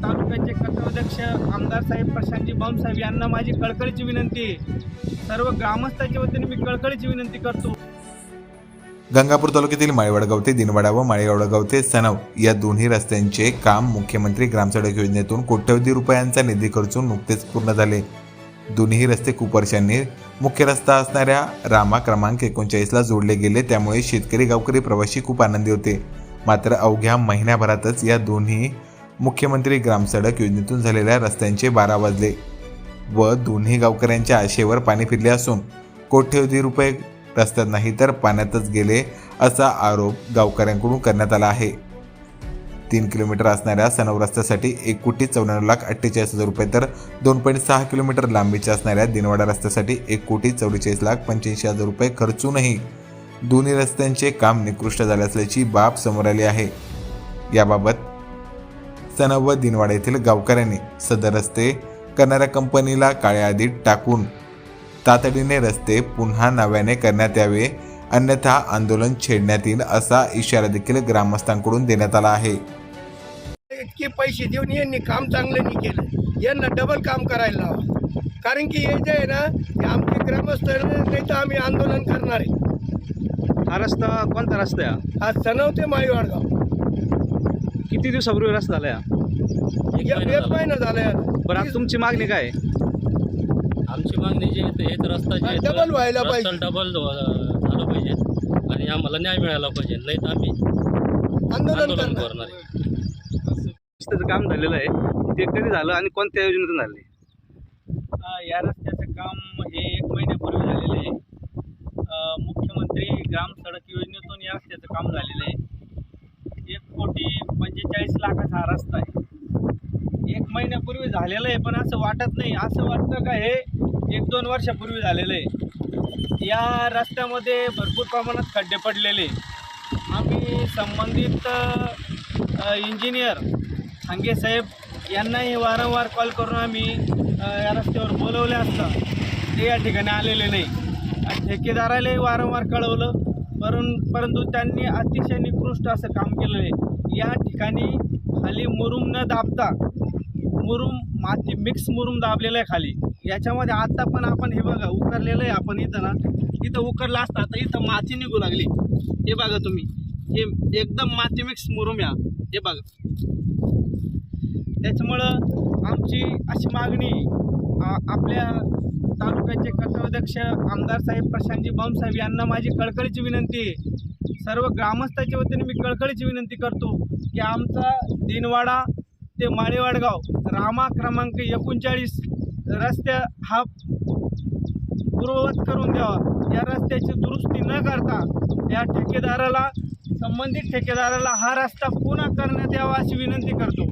तालुक्याचे कथाध्यक्ष आमदार साहेब प्रशांतजी बमसाहेब यांना माझी कळकळीची विनंती आहे. सर्व ग्रामस्थांच्या वतीने मी कळकळीची विनंती करतो. गंगापूर तालुक्यातील माळेवडगाव ते दिनवाडा व माळेवडगाव ते सनव या दोन्ही रस्त्यांचे काम मुख्यमंत्री ग्रामसडक योजनेतून कोट्यवधी रुपयांचा निधी खर्चून नुकतेच पूर्ण झाले. दोन्ही रस्ते खूप वर्षांनी मुख्य रस्ता असणाऱ्या रामा क्रमांक 39ला जोडले गेले. त्यामुळे शेतकरी गावकरी प्रवासी खूप आनंदी होते. मात्र अवघ्या महिन्याभरातच या दोन्ही मुख्यमंत्री ग्रामसडक योजनेतून झालेल्या रस्त्यांचे 12 वाजले व दोन्ही गावकऱ्यांच्या आशेवर पाणी फिरले असून कोट्यवधी रुपये रस्त्यात नाही तर पाण्यातच गेले असा आरोप गावकऱ्यांकडून करण्यात आला आहे. 3 किलोमीटर असणाऱ्या सनव रस्त्यासाठी 1,94,48,000 रुपये तर 2.6 किलोमीटर लांबीच्या असणाऱ्या दिनवाडा रस्त्यासाठी 1,44,85,000 रुपये खर्चूनही दोन्ही रस्त्यांचे काम निकृष्ट झाले असल्याची बाब समोर आली आहे. याबाबत सनव व दिनवाडा येथील गावकऱ्यांनी सदर रस्ते करणाऱ्या कंपनीला काळ्या यादीत टाकून तातडीने रस्ते पुन्हा नव्याने करण्यात यावे, अन्यथा आंदोलन छेडण्यात येईल असा इशारा देखील ग्रामस्थांकडून देण्यात आला आहे. इतके पैसे देऊन यांनी काम चांगलं नाही केलं, यांना डबल काम करायला लावा. कारण की हे जे आहे ना हे आमचे ग्रामस्थ नाही तर आम्ही आंदोलन करणार आहे. हा रस्ता कोणता रस्ता आहे? हा सनव ते माळेवडगाव किती दिवसापूर्वी रस्ता झाला? एक महिना झाला यार. बरं, आता तुमची मागणी काय आहे? आमची मागणी जी आहे हे तर रस्ता जे आहे डबल व्हायला पाहिजे, डबल झालं पाहिजे आणि आम्हाला न्याय मिळाला पाहिजे, नाही तर आम्ही आंदोलन आंदोलन करणार. करणार आहे. रस्त्याचं काम झालेलं आहे, ते कधी झालं आणि कोणत्या योजनेतून झाले? या रस्त्याचं काम हे 1 महिन्यापूर्वी झालेलं आहे. मुख्यमंत्री ग्राम सडक योजनेतून या रस्त्याचं काम झालेलं आहे. 1,45,00,000 हा रस्ता आहे. 1 महिन्यापूर्वी झालेलं आहे, पण असं वाटत नाही. असं वाटतं का हे 1-2 वर्षापूर्वी झालेलं आहे. या रस्त्यामध्ये भरपूर प्रमाणात खड्डे पडलेले. आम्ही संबंधित इंजिनियर हांगे साहेब यांनाही वारंवार कॉल करून आम्ही या रस्त्यावर बोलवले असता ते या ठिकाणी आलेले नाही. ठेकेदारालाही वारंवार कळवलं, परंतु त्यांनी अतिशय निकृष्ट असं काम केलं आहे. या ठिकाणी खाली मुरुम न दाबता माती मिक्स मुरुम दाबलेलं आहे खाली. याच्यामध्ये आता पण आपण हे बघा उकरलेलं आहे. आपण इथं ना इथं उकरलं असतं, आता इथं माती निघू लागली. हे बघा तुम्ही, हे एकदम माती मिक्स मुरुम या, हे बघा. त्याच्यामुळं आमची अशी मागणी आपल्या तालुक्याचे कथाध्यक्ष आमदार साहेब प्रशांतजी बमसाहेब यांना माझी कळकळीची विनंती आहे. सर्व ग्रामस्थांच्या वतीने मी कळकळीची विनंती करतो की आमचा दिनवाडा ते माळेवडगाव रामा क्रमांक 39 रस्ता हा पूर्ववत करून द्यावा. या रस्त्याची दुरुस्ती न करता या ठेकेदाराला, संबंधित ठेकेदाराला हा रस्ता पुन्हा करण्यात यावा अशी विनंती करतो.